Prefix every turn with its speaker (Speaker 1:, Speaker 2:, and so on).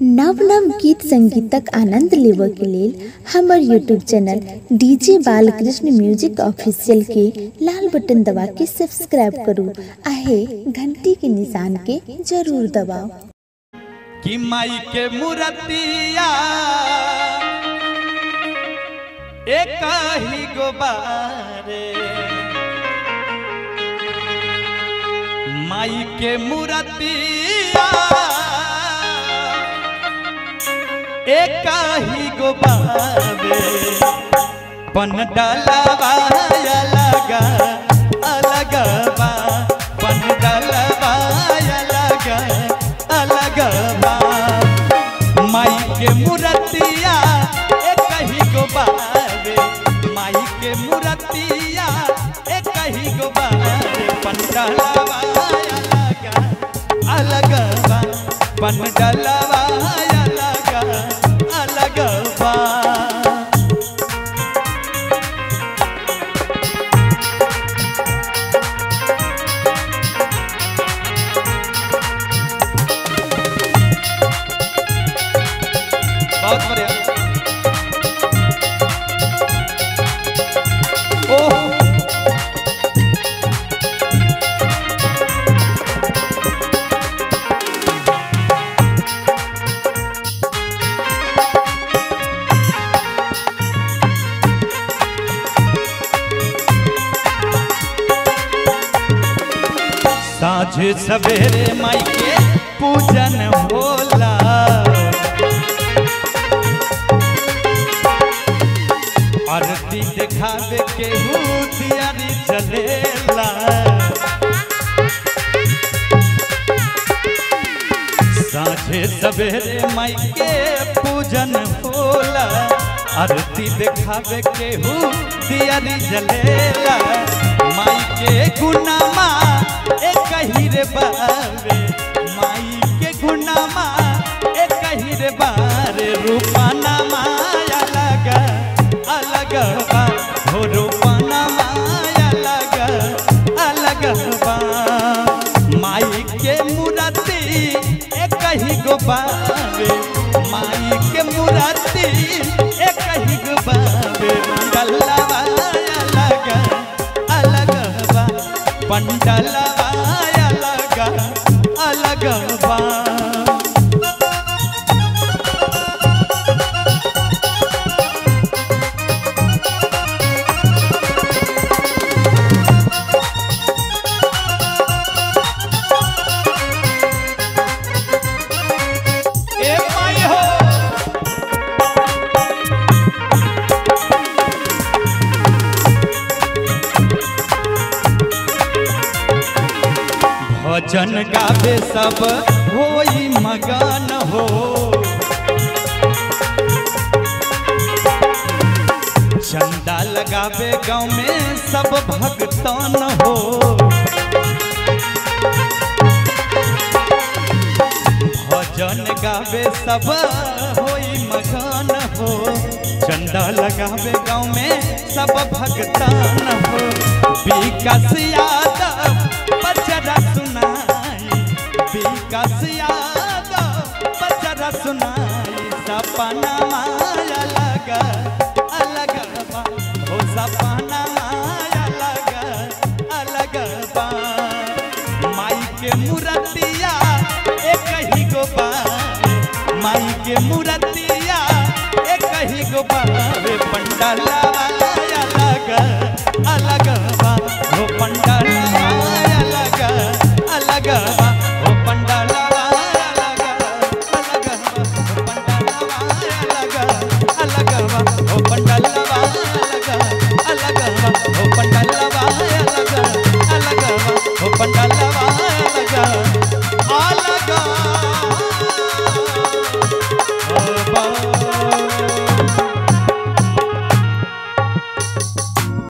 Speaker 1: नव नव गीत संगीतक आनंद लेबऽ के लेल हमर YouTube channel DJ Balkrishna music official के लाल बटन दबा के सब्सक्राइब करू आहे घंटी के निशान के जरूर दबाओ।
Speaker 2: कि माई के मूर्तिया एक ही गोबारे, माई के मूर्तिया एक ही गोबारे, पन डालवा अलग अलग बा, पन डालवा अलग अलग बा। माई के मूर्तिया एक ही गोबारे, माई के मूर्तिया एक ही गोबारे, पन डालवा अलग अलग बा, पन डालवा अलग बा। बहुत बढ़िया। साँझ सवेरे माई के पूजन होला, आरती दिखावे के दियारी जलेला। साँझ सवेरे माई के पूजन होला, आरती दिखावे के दियारी जलेला। माई के गुनामा एक ही रे बारे, माई के गुनामा एक ही रे बारे, रूपाना माया अलग अलग बा, हो रूपाना माया अलग अलग बा। माई के मूर्ति एक ही गोबारे, माई के मूर्ति एक ही गोबारे, मंडलवा अलग अलग बा, पंडलवा अलग अलग बा। भजन गावे सब होई मगन हो, चंदा लगावे गाँव में सब भक्तन हो। भजन गावे सब होई मगन हो, चंदा लगावे गाँव में सब भक्तन हो। विकास यादव बचरा सुनाई, विकास यादव बचरा सुनाई, सपना माया अलग अलग बा, हो सपना माया अलग अलग बा। माई के मूर्तिया एक ही गोबारे, माई के मूर्तिया एक ही गोबारे, पंडलवा